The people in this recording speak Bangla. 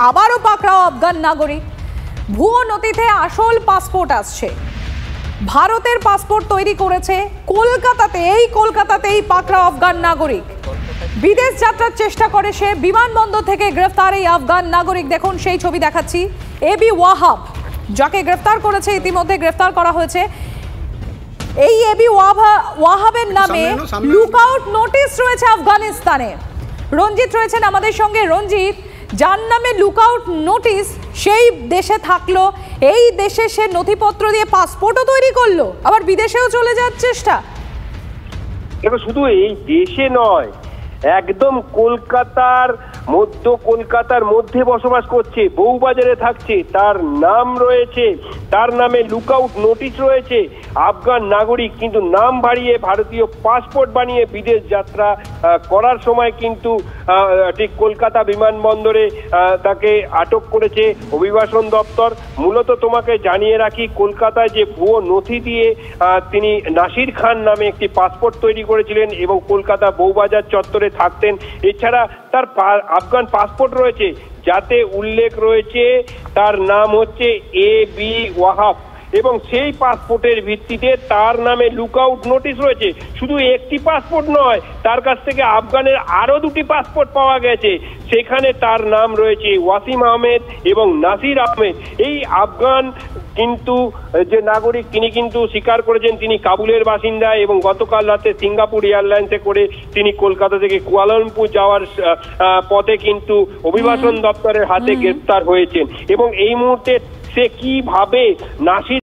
আবারও পাকড়াও আফগান নাগরিক। ভুয়ো নথিতে আসল পাসপোর্ট আসছে। ভারতের পাসপোর্ট তৈরি করেছে কলকাতাতেই পাকড়াও আফগান নাগরিক। বিদেশ যাত্রার চেষ্টা করে সে, বিমানবন্দর থেকে গ্রেফতার এই আফগান নাগরিক। দেখুন সেই ছবি দেখাচ্ছি। এবি ওয়াহাব যাকে গ্রেফতার করেছে, ইতিমধ্যে গ্রেফতার করা হয়েছে। এই এবি ওয়াহাবের নামে লুকআউট নোটিশ রয়েছে আফগানিস্তানে। রঞ্জিত রয়েছেন আমাদের সঙ্গে। রঞ্জিত, যার নামে লুকআউট নোটিশ সেই দেশে থাকলো, এই দেশে সে নথিপত্র দিয়ে পাসপোর্টও তৈরি করলো, আবার বিদেশেও চলে যাওয়ার চেষ্টা। দেখো, শুধু এই দেশে নয়, একদম কলকাতার মধ্যে বসবাস করছে, বউবাজারে থাকছে, তার নাম রয়েছে, তার নামে লুকআউট নোটিশ রয়েছে। আফগান নাগরিক, কিন্তু নাম বাড়িয়ে ভারতীয় পাসপোর্ট বানিয়ে বিদেশ যাত্রা করার সময় কিন্তু ঠিক কলকাতা বিমানবন্দরে তাকে আটক করেছে অভিবাসন দপ্তর। মূলত তোমাকে জানিয়ে রাখি, কলকাতায় যে ভুয়ো নথি দিয়ে তিনি নাসির খান নামে একটি পাসপোর্ট তৈরি করেছিলেন এবং কলকাতা বউবাজার চত্বরে থাকতেন। এছাড়া তার আফগান পাসপোর্ট রয়েছে, যাতে উল্লেখ রয়েছে তার নাম হচ্ছে এবি ওয়াহাব, এবং সেই পাসপোর্টের ভিত্তিতে তার নামে লুকআউট নোটিশ রয়েছে। শুধু একটি পাসপোর্ট নয়, তার কাছ থেকে আফগানের আরো দুটি পাসপোর্ট পাওয়া গেছে। সেখানে তার নাম রয়েছে ওয়াসিম আহমেদ এবং নাসির আহমেদ। এই আফগান কিন্তু যে নাগরিক, তিনি কিন্তু স্বীকার করেছেন তিনি কাবুলের বাসিন্দা এবং গতকাল রাতে সিঙ্গাপুর এয়ারলাইন্সে করে তিনি কলকাতা থেকে কুয়ালালামপুর যাওয়ার পথে কিন্তু অভিবাসন দপ্তরের হাতে গ্রেফতার হয়েছেন। এবং এই মুহূর্তে সে কিভাবে নাসির